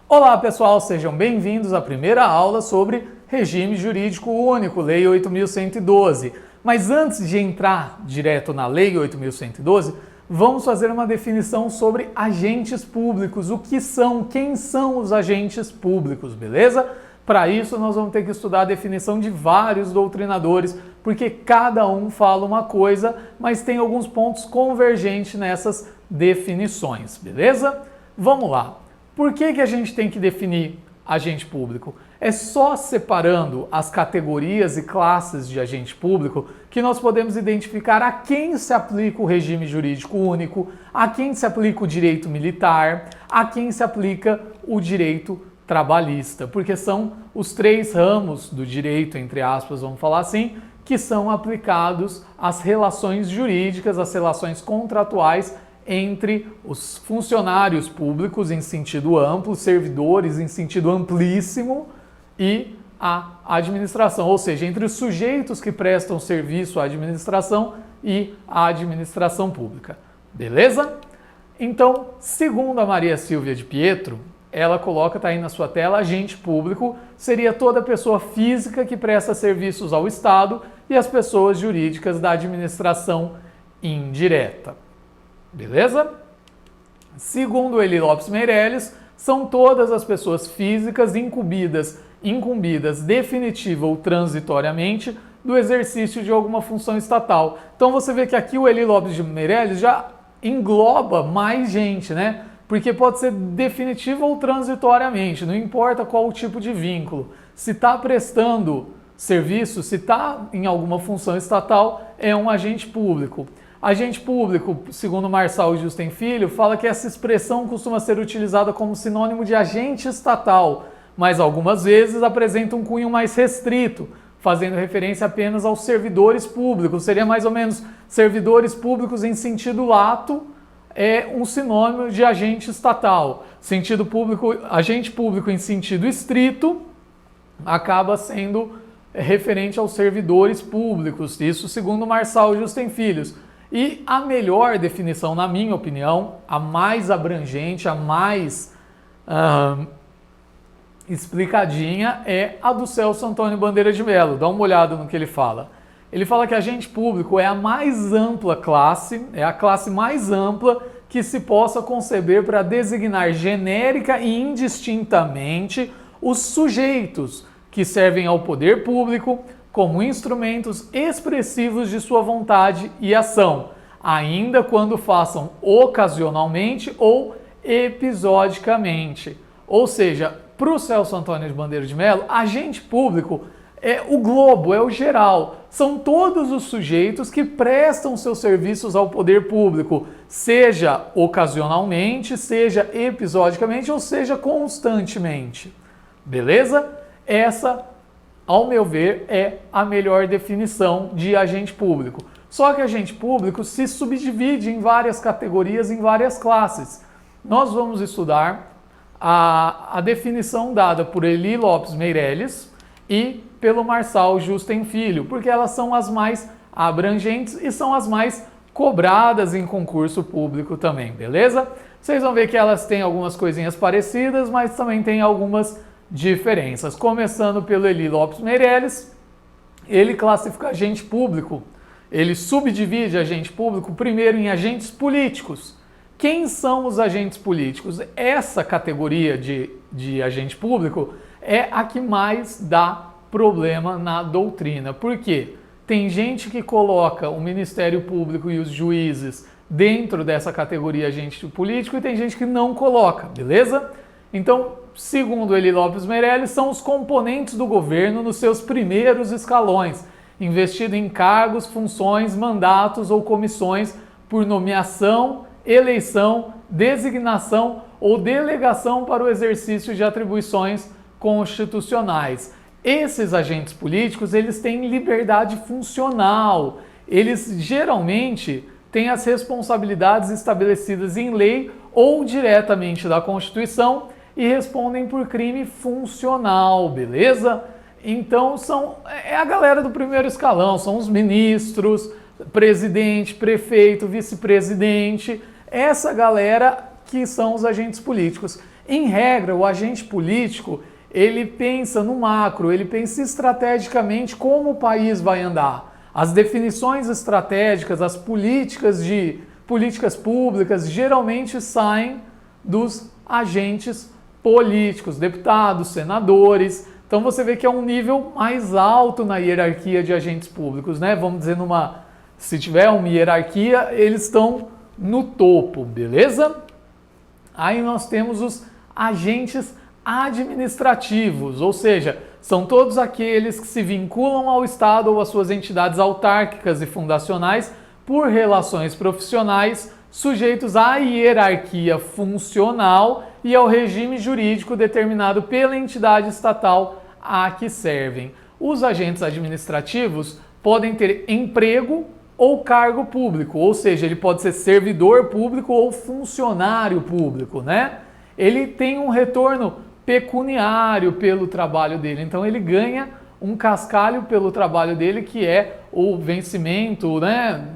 Olá pessoal, sejam bem-vindos à primeira aula sobre regime jurídico único, Lei 8.112. Mas antes de entrar direto na Lei 8.112, vamos fazer uma definição sobre agentes públicos. O que são, quem são os agentes públicos, beleza? Para isso nós vamos ter que estudar a definição de vários doutrinadores, porque cada um fala uma coisa, mas tem alguns pontos convergentes nessas definições, beleza? Vamos lá. Por que a gente tem que definir agente público? É só separando as categorias e classes de agente público que nós podemos identificar a quem se aplica o regime jurídico único, a quem se aplica o direito militar, a quem se aplica o direito trabalhista, porque são os três ramos do direito, entre aspas, vamos falar assim, que são aplicados às relações jurídicas, às relações contratuais entre os funcionários públicos em sentido amplo, servidores em sentido amplíssimo e a administração, ou seja, entre os sujeitos que prestam serviço à administração e à administração pública. Beleza? Então, segundo a Maria Silvia de Pietro, ela coloca, tá aí na sua tela, agente público seria toda pessoa física que presta serviços ao Estado e as pessoas jurídicas da administração indireta. Beleza? Segundo Eli Lopes Meirelles, são todas as pessoas físicas incumbidas definitiva ou transitoriamente do exercício de alguma função estatal. Então você vê que aqui o Eli Lopes de Meirelles já engloba mais gente, né? Porque pode ser definitiva ou transitoriamente, não importa qual o tipo de vínculo. Se está prestando serviço, se está em alguma função estatal, é um agente público. Agente público, segundo Marçal Justen Filho, fala que essa expressão costuma ser utilizada como sinônimo de agente estatal, mas algumas vezes apresenta um cunho mais restrito, fazendo referência apenas aos servidores públicos. Seria mais ou menos servidores públicos em sentido lato, é um sinônimo de agente estatal. Sentido público, agente público em sentido estrito, acaba sendo referente aos servidores públicos. Isso segundo Marçal Justen Filho. E a melhor definição, na minha opinião, a mais abrangente, a mais explicadinha, é a do Celso Antônio Bandeira de Mello. Dá uma olhada no que ele fala. Ele fala que agente público é a mais ampla classe, é a classe mais ampla que se possa conceber para designar genérica e indistintamente os sujeitos que servem ao poder público como instrumentos expressivos de sua vontade e ação, ainda quando façam ocasionalmente ou episodicamente. Ou seja, para o Celso Antônio de Bandeira de Mello, agente público é o globo, é o geral. São todos os sujeitos que prestam seus serviços ao poder público, seja ocasionalmente, seja episodicamente ou seja constantemente. Beleza? Essa, ao meu ver, é a melhor definição de agente público. Só que agente público se subdivide em várias categorias, em várias classes. Nós vamos estudar a definição dada por Eli Lopes Meirelles e pelo Marçal Justen Filho, porque elas são as mais abrangentes e são as mais cobradas em concurso público também, beleza? Vocês vão ver que elas têm algumas coisinhas parecidas, mas também tem algumas diferenças. Começando pelo Eli Lopes Meirelles, ele classifica agente público, ele subdivide agente público primeiro em agentes políticos. Quem são os agentes políticos? Essa categoria de agente público é a que mais dá problema na doutrina. Por quê? Tem gente que coloca o Ministério Público e os juízes dentro dessa categoria agente político e tem gente que não coloca, beleza? Então, segundo Eli Lopes Meirelles, são os componentes do governo nos seus primeiros escalões, investido em cargos, funções, mandatos ou comissões por nomeação, eleição, designação ou delegação para o exercício de atribuições constitucionais. Esses agentes políticos, eles têm liberdade funcional. Eles geralmente têm as responsabilidades estabelecidas em lei ou diretamente da Constituição e respondem por crime funcional, beleza? Então é a galera do primeiro escalão, são os ministros, presidente, prefeito, vice-presidente. Essa galera que são os agentes políticos. Em regra, o agente político, ele pensa no macro, ele pensa estrategicamente como o país vai andar. As definições estratégicas, as políticas públicas, geralmente saem dos agentes políticos, deputados, senadores. Então você vê que é um nível mais alto na hierarquia de agentes públicos, né? Vamos dizer, se tiver uma hierarquia, eles estão no topo, beleza? Aí nós temos os agentes administrativos, ou seja, são todos aqueles que se vinculam ao Estado ou às suas entidades autárquicas e fundacionais por relações profissionais, sujeitos à hierarquia funcional e ao regime jurídico determinado pela entidade estatal a que servem. Os agentes administrativos podem ter emprego ou cargo público, ou seja, ele pode ser servidor público ou funcionário público, né? Ele tem um retorno pecuniário pelo trabalho dele, então ele ganha um cascalho pelo trabalho dele, que é o vencimento, né,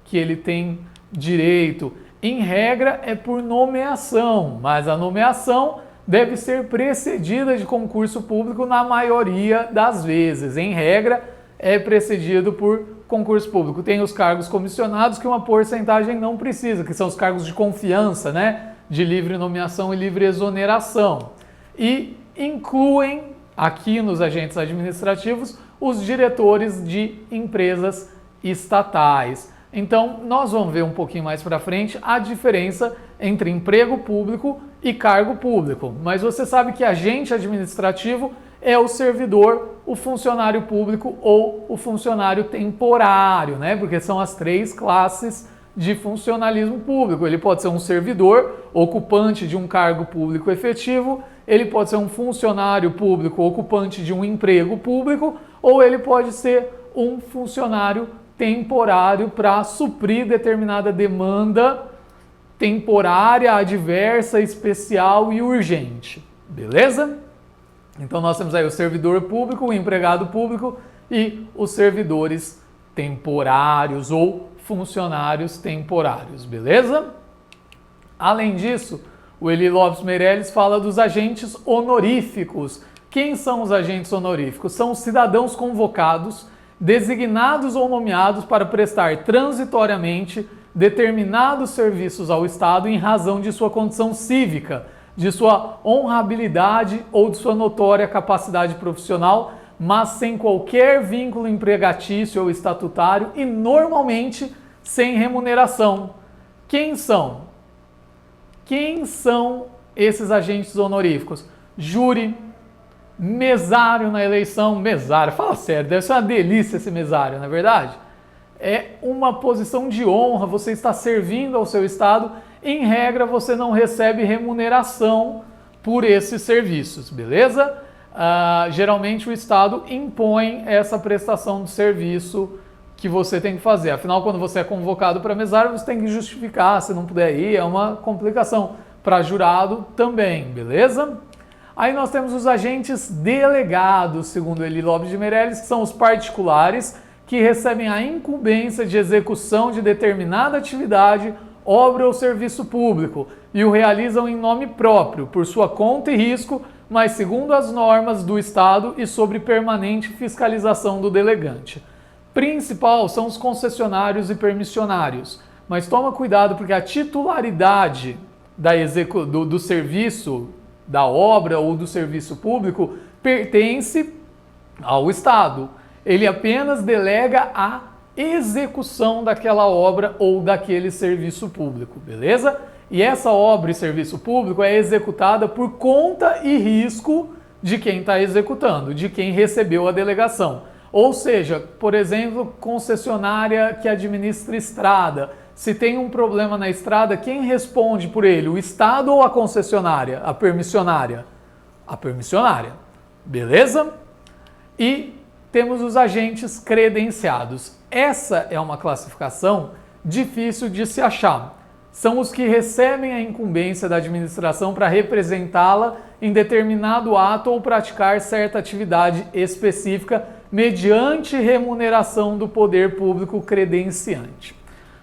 que ele tem direito. Em regra é por nomeação, mas a nomeação deve ser precedida de concurso público na maioria das vezes. Em regra é precedido por concurso público. Tem os cargos comissionados que uma porcentagem não precisa, que são os cargos de confiança, né, de livre nomeação e livre exoneração. E incluem aqui nos agentes administrativos os diretores de empresas estatais. Então, nós vamos ver um pouquinho mais para frente a diferença entre emprego público e cargo público. Mas você sabe que agente administrativo é o servidor, o funcionário público ou o funcionário temporário, né? Porque são as três classes de funcionalismo público. Ele pode ser um servidor, ocupante de um cargo público efetivo, ele pode ser um funcionário público, ocupante de um emprego público, ou ele pode ser um funcionário temporário para suprir determinada demanda temporária, adversa, especial e urgente. Beleza? Então nós temos aí o servidor público, o empregado público e os servidores temporários ou funcionários temporários, beleza? Além disso, o Eli Lopes Meirelles fala dos agentes honoríficos. Quem são os agentes honoríficos? São os cidadãos convocados, designados ou nomeados para prestar transitoriamente determinados serviços ao Estado em razão de sua condição cívica, de sua honrabilidade ou de sua notória capacidade profissional, mas sem qualquer vínculo empregatício ou estatutário e normalmente sem remuneração. Quem são? Quem são esses agentes honoríficos? Júri, mesário na eleição, mesário, fala sério, deve ser uma delícia esse mesário, não é verdade? É uma posição de honra, você está servindo ao seu Estado, em regra você não recebe remuneração por esses serviços, beleza? Geralmente o Estado impõe essa prestação de serviço que você tem que fazer. Afinal, quando você é convocado para mesário, você tem que justificar, se não puder ir, é uma complicação. Para jurado também, beleza? Aí nós temos os agentes delegados, segundo Eli Lopes de Meirelles, que são os particulares que recebem a incumbência de execução de determinada atividade, obra ou serviço público e o realizam em nome próprio, por sua conta e risco, mas segundo as normas do Estado e sob permanente fiscalização do delegante. Principal são os concessionários e permissionários, mas toma cuidado porque a titularidade do serviço, da obra ou do serviço público pertence ao Estado. Ele apenas delega a execução daquela obra ou daquele serviço público, beleza? E essa obra e serviço público é executada por conta e risco de quem está executando, de quem recebeu a delegação. Ou seja, por exemplo, concessionária que administra estrada. Se tem um problema na estrada, quem responde por ele? O Estado ou a concessionária? A permissionária? A permissionária. Beleza? E temos os agentes credenciados. Essa é uma classificação difícil de se achar. São os que recebem a incumbência da administração para representá-la em determinado ato ou praticar certa atividade específica mediante remuneração do poder público credenciante.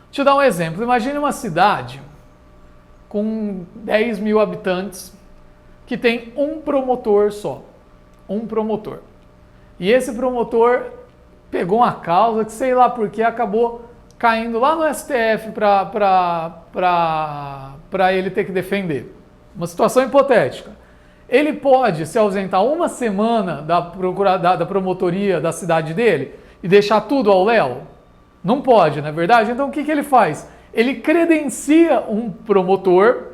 Deixa eu dar um exemplo. Imagine uma cidade com 10 mil habitantes que tem um promotor só. Um promotor. E esse promotor pegou uma causa que, sei lá por que, acabou caindo lá no STF para ele ter que defender. Uma situação hipotética. Ele pode se ausentar uma semana da promotoria da cidade dele e deixar tudo ao léu? Não pode, não é verdade? Então o que ele faz? Ele credencia um promotor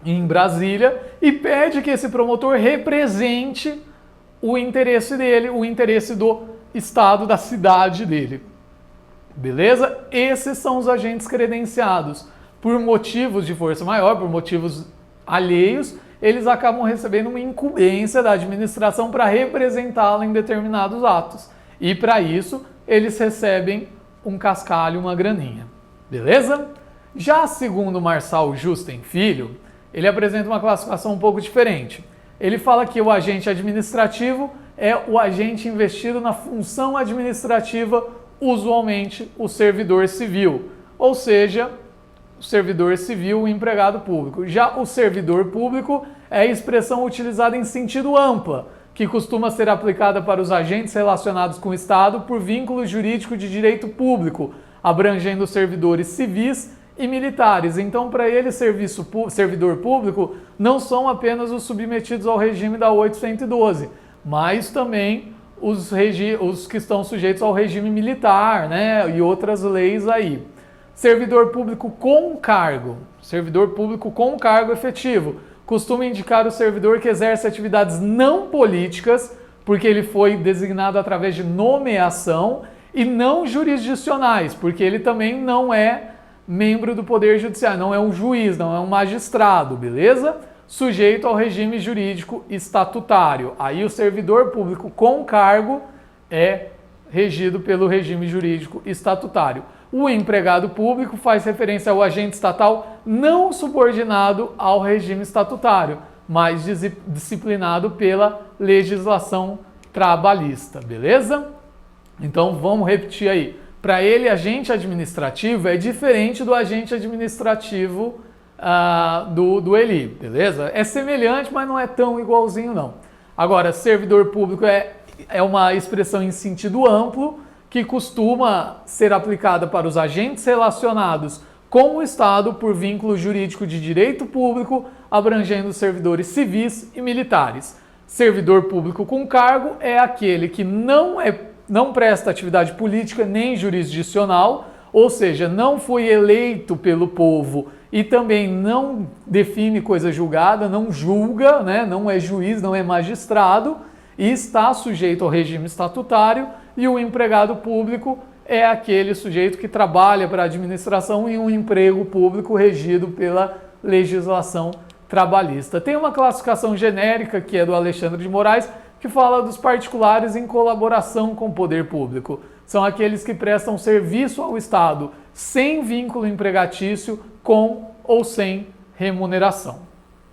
em Brasília e pede que esse promotor represente o interesse dele, o interesse do estado, da cidade dele. Beleza? Esses são os agentes credenciados. Por motivos de força maior, por motivos alheios, eles acabam recebendo uma incumbência da administração para representá-la em determinados atos. E para isso, eles recebem um cascalho, uma graninha. Beleza? Já segundo Marçal Justen Filho, ele apresenta uma classificação um pouco diferente. Ele fala que o agente administrativo é o agente investido na função administrativa, usualmente o servidor civil, ou seja, o servidor civil, o empregado público. Já o servidor público é a expressão utilizada em sentido amplo, que costuma ser aplicada para os agentes relacionados com o Estado por vínculo jurídico de direito público, abrangendo servidores civis e militares. Então, para ele, servidor público não são apenas os submetidos ao regime da 812, mas também os que estão sujeitos ao regime militar, né, e outras leis aí. Servidor público com cargo efetivo, costuma indicar o servidor que exerce atividades não políticas, porque ele foi designado através de nomeação, e não jurisdicionais, porque ele também não é membro do Poder Judiciário, não é um juiz, não é um magistrado, beleza? Sujeito ao regime jurídico estatutário. Aí o servidor público com cargo é regido pelo regime jurídico estatutário. O empregado público faz referência ao agente estatal não subordinado ao regime estatutário, mas disciplinado pela legislação trabalhista, beleza? Então vamos repetir aí. Para ele, agente administrativo é diferente do agente administrativo do Eli, beleza? É semelhante, mas não é tão igualzinho não. Agora, servidor público é uma expressão em sentido amplo que costuma ser aplicada para os agentes relacionados com o Estado por vínculo jurídico de direito público, abrangendo servidores civis e militares. Servidor público com cargo é aquele que não presta atividade política nem jurisdicional, ou seja, não foi eleito pelo povo e também não define coisa julgada, não julga, né? Não é juiz, não é magistrado e está sujeito ao regime estatutário. E o empregado público é aquele sujeito que trabalha para a administração em um emprego público regido pela legislação trabalhista. Tem uma classificação genérica, que é do Alexandre de Moraes, que fala dos particulares em colaboração com o poder público. São aqueles que prestam serviço ao Estado sem vínculo empregatício, com ou sem remuneração.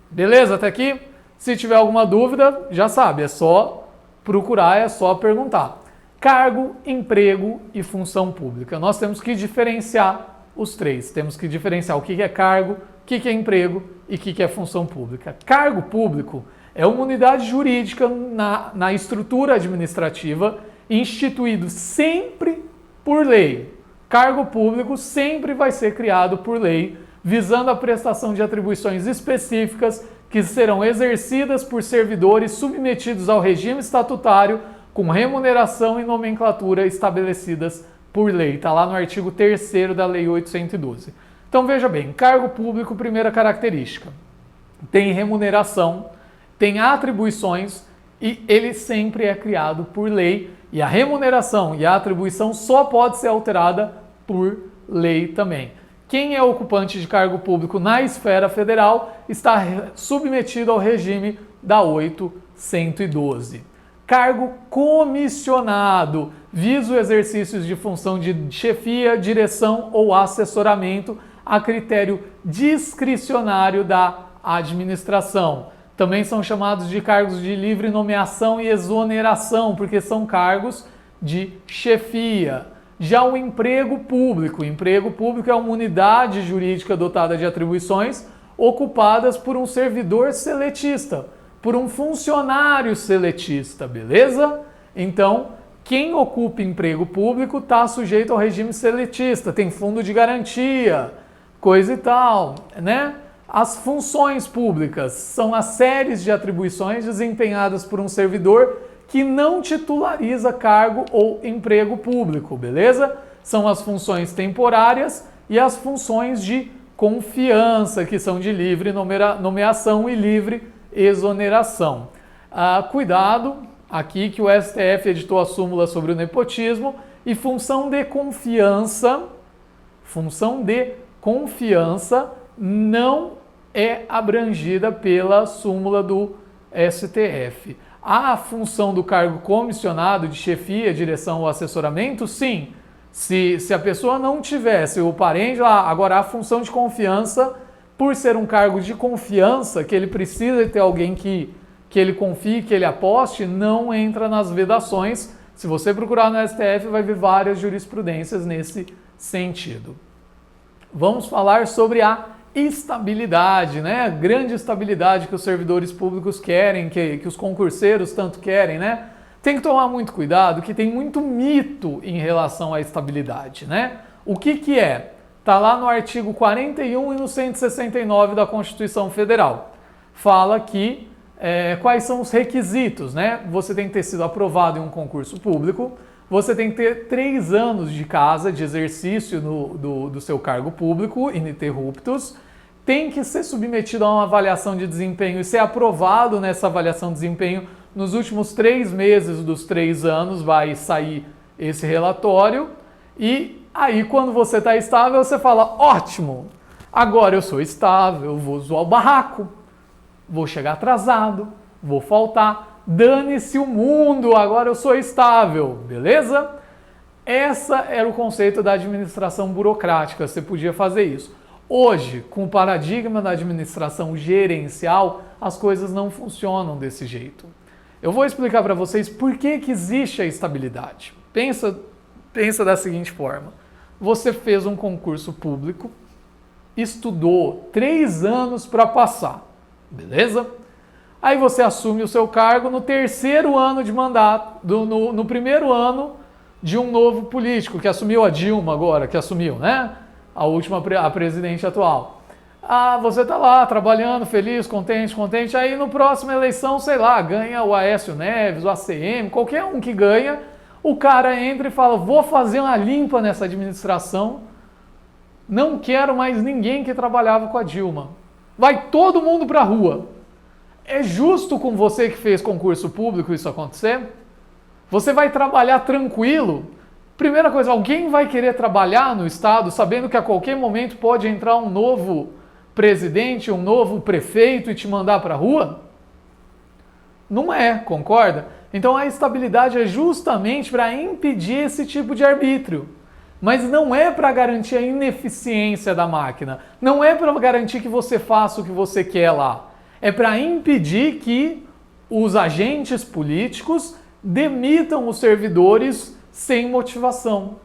Beleza até aqui? Se tiver alguma dúvida, já sabe, é só procurar, é só perguntar. Cargo, emprego e função pública. Nós temos que diferenciar os três. Temos que diferenciar o que é cargo, o que é emprego e o que é função pública. Cargo público é uma unidade jurídica na estrutura administrativa, instituído sempre por lei. Cargo público sempre vai ser criado por lei, visando a prestação de atribuições específicas que serão exercidas por servidores submetidos ao regime estatutário, com remuneração e nomenclatura estabelecidas por lei. Está lá no artigo 3º da Lei 812. Então veja bem, cargo público, primeira característica, tem remuneração, tem atribuições e ele sempre é criado por lei. E a remuneração e a atribuição só pode ser alterada por lei também. Quem é ocupante de cargo público na esfera federal está submetido ao regime da 812. Cargo comissionado visa o exercício de função de chefia, direção ou assessoramento a critério discricionário da administração. Também são chamados de cargos de livre nomeação e exoneração, porque são cargos de chefia. Já o emprego público é uma unidade jurídica dotada de atribuições, ocupadas por um servidor seletista, por um funcionário seletista, beleza? Então, quem ocupa emprego público está sujeito ao regime seletista, tem fundo de garantia, coisa e tal, né? As funções públicas são as séries de atribuições desempenhadas por um servidor que não titulariza cargo ou emprego público, beleza? São as funções temporárias e as funções de confiança, que são de livre nomeação e livre exoneração. Cuidado, aqui que o STF editou a súmula sobre o nepotismo e função de confiança não é abrangida pela súmula do STF. A função do cargo comissionado de chefia, direção ou assessoramento, sim. Se a pessoa não tivesse o parente lá, agora a função de confiança, por ser um cargo de confiança, que ele precisa ter alguém que ele confie, que ele aposte, não entra nas vedações. Se você procurar no STF, vai ver várias jurisprudências nesse sentido. Vamos falar sobre a estabilidade, né? A grande estabilidade que os servidores públicos querem, que os concurseiros tanto querem, né? Tem que tomar muito cuidado, que tem muito mito em relação à estabilidade, né? O que é? Está lá no artigo 41 e no 169 da Constituição Federal. Fala que quais são os requisitos, né? Você tem que ter sido aprovado em um concurso público, você tem que ter 3 anos de casa, de exercício do seu cargo público, ininterruptos, tem que ser submetido a uma avaliação de desempenho e ser aprovado nessa avaliação de desempenho nos últimos 3 meses dos 3 anos, vai sair esse relatório. E aí, quando você está estável, você fala, ótimo, agora eu sou estável, eu vou zoar o barraco, vou chegar atrasado, vou faltar, dane-se o mundo, agora eu sou estável, beleza? Essa era o conceito da administração burocrática, você podia fazer isso. Hoje, com o paradigma da administração gerencial, as coisas não funcionam desse jeito. Eu vou explicar para vocês por que existe a estabilidade. Pensa da seguinte forma. Você fez um concurso público, estudou 3 anos para passar, beleza? Aí você assume o seu cargo no 3º ano de mandato, no 1º ano de um novo político, que assumiu a Dilma agora, que assumiu, né? A presidente atual. Você tá lá trabalhando, feliz, contente, aí no próximo eleição, sei lá, ganha o Aécio Neves, o ACM, qualquer um que ganha, o cara entra e fala, vou fazer uma limpa nessa administração, não quero mais ninguém que trabalhava com a Dilma. Vai todo mundo pra rua. É justo com você que fez concurso público isso acontecer? Você vai trabalhar tranquilo? Primeira coisa, alguém vai querer trabalhar no Estado sabendo que a qualquer momento pode entrar um novo presidente, um novo prefeito e te mandar para a rua? Não é, concorda? Então a estabilidade é justamente para impedir esse tipo de arbítrio. Mas não é para garantir a ineficiência da máquina. Não é para garantir que você faça o que você quer lá. É para impedir que os agentes políticos demitam os servidores sem motivação.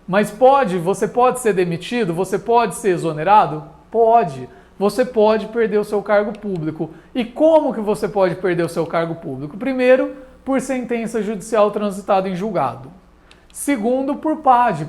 Mas você pode ser demitido? Você pode ser exonerado? Pode. Você pode perder o seu cargo público. E como que você pode perder o seu cargo público? Primeiro, por sentença judicial transitada em julgado. Segundo, por PAD,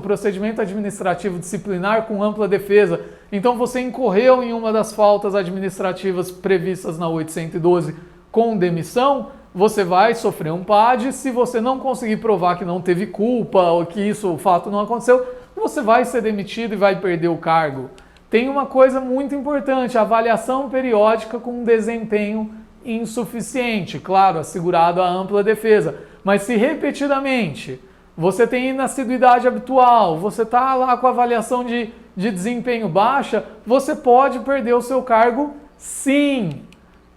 procedimento administrativo disciplinar com ampla defesa. Então você incorreu em uma das faltas administrativas previstas na 812 com demissão, você vai sofrer um PAD. Se você não conseguir provar que não teve culpa ou que o fato não aconteceu, você vai ser demitido e vai perder o cargo. Tem uma coisa muito importante, a avaliação periódica com desempenho insuficiente, claro, assegurado a ampla defesa. Mas se repetidamente você tem inassiduidade habitual, você está lá com a avaliação de desempenho baixa, você pode perder o seu cargo sim.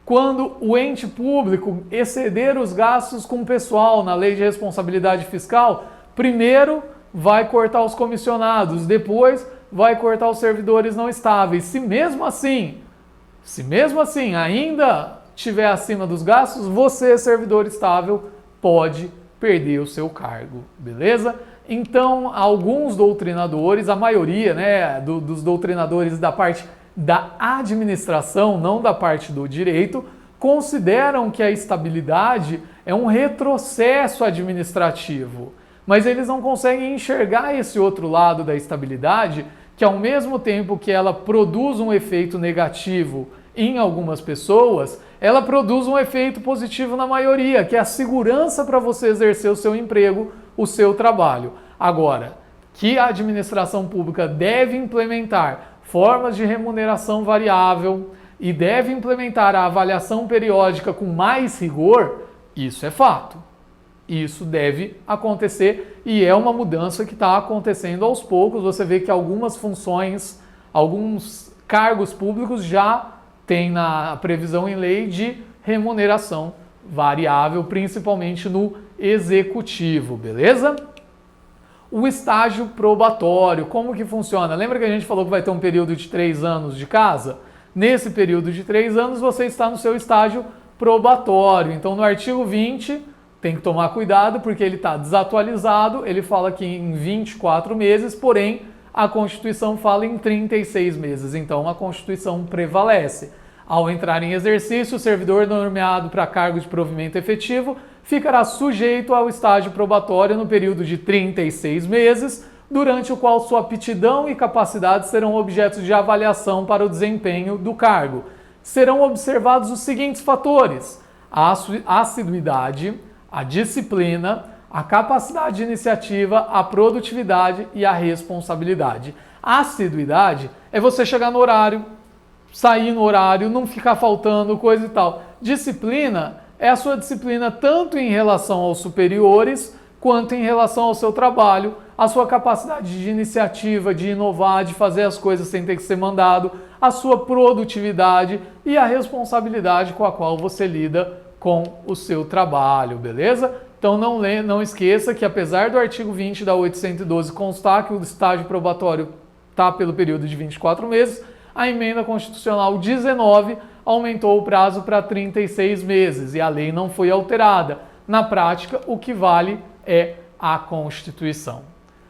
Quando o ente público exceder os gastos com o pessoal na lei de responsabilidade fiscal, primeiro vai cortar os comissionados, depois vai cortar os servidores não estáveis. Se mesmo assim ainda estiver acima dos gastos, você, servidor estável, pode perder o seu cargo, beleza? Então, alguns doutrinadores, a maioria, né, dos doutrinadores da parte da administração, não da parte do direito, consideram que a estabilidade é um retrocesso administrativo. Mas eles não conseguem enxergar esse outro lado da estabilidade, que ao mesmo tempo que ela produz um efeito negativo em algumas pessoas, ela produz um efeito positivo na maioria, que é a segurança para você exercer o seu emprego, o seu trabalho. Agora, que a administração pública deve implementar formas de remuneração variável e deve implementar a avaliação periódica com mais rigor, isso é fato. Isso deve acontecer e é uma mudança que está acontecendo aos poucos. Você vê que algumas funções, alguns cargos públicos já têm na previsão em lei de remuneração variável, principalmente no executivo, beleza? O estágio probatório, como que funciona? Lembra que a gente falou que vai ter um período de 3 anos de casa? Nesse período de 3 anos você está no seu estágio probatório. Então no artigo 20... tem que tomar cuidado porque ele está desatualizado, ele fala que em 24 meses, porém a Constituição fala em 36 meses, então a Constituição prevalece. Ao entrar em exercício, o servidor nomeado para cargo de provimento efetivo ficará sujeito ao estágio probatório no período de 36 meses, durante o qual sua aptidão e capacidade serão objetos de avaliação para o desempenho do cargo. Serão observados os seguintes fatores: a assiduidade, a disciplina, a capacidade de iniciativa, a produtividade e a responsabilidade. A assiduidade é você chegar no horário, sair no horário, não ficar faltando, coisa e tal. Disciplina é a sua disciplina tanto em relação aos superiores quanto em relação ao seu trabalho, a sua capacidade de iniciativa, de inovar, de fazer as coisas sem ter que ser mandado, a sua produtividade e a responsabilidade com a qual você lida com o seu trabalho, beleza? Então não esqueça que apesar do artigo 20 da 812 constar que o estágio probatório está pelo período de 24 meses, a emenda constitucional 19 aumentou o prazo para 36 meses e a lei não foi alterada. Na prática, o que vale é a Constituição.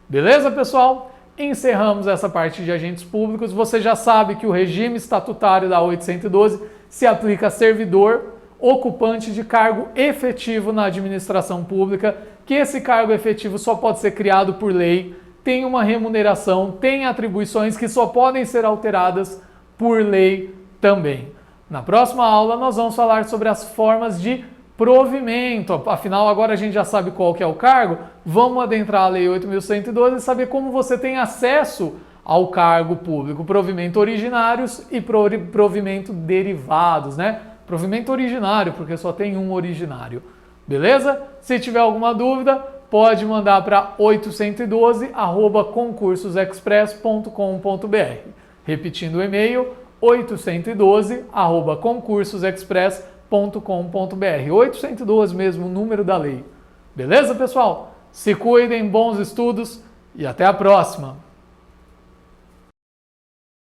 Beleza, pessoal? Encerramos essa parte de agentes públicos. Você já sabe que o regime estatutário da 812 se aplica a servidor, ocupante de cargo efetivo na administração pública, que esse cargo efetivo só pode ser criado por lei, tem uma remuneração, tem atribuições que só podem ser alteradas por lei também. Na próxima aula nós vamos falar sobre as formas de provimento. Afinal, agora a gente já sabe qual que é o cargo, vamos adentrar a Lei 8.112 e saber como você tem acesso ao cargo público, provimento originários e provimento derivados, né? Provimento originário, porque só tem um originário. Beleza? Se tiver alguma dúvida, pode mandar para 812@concursosexpress.com.br. Repetindo o e-mail, 812@concursosexpress.com.br. 812 mesmo, o número da lei. Beleza, pessoal? Se cuidem, bons estudos e até a próxima!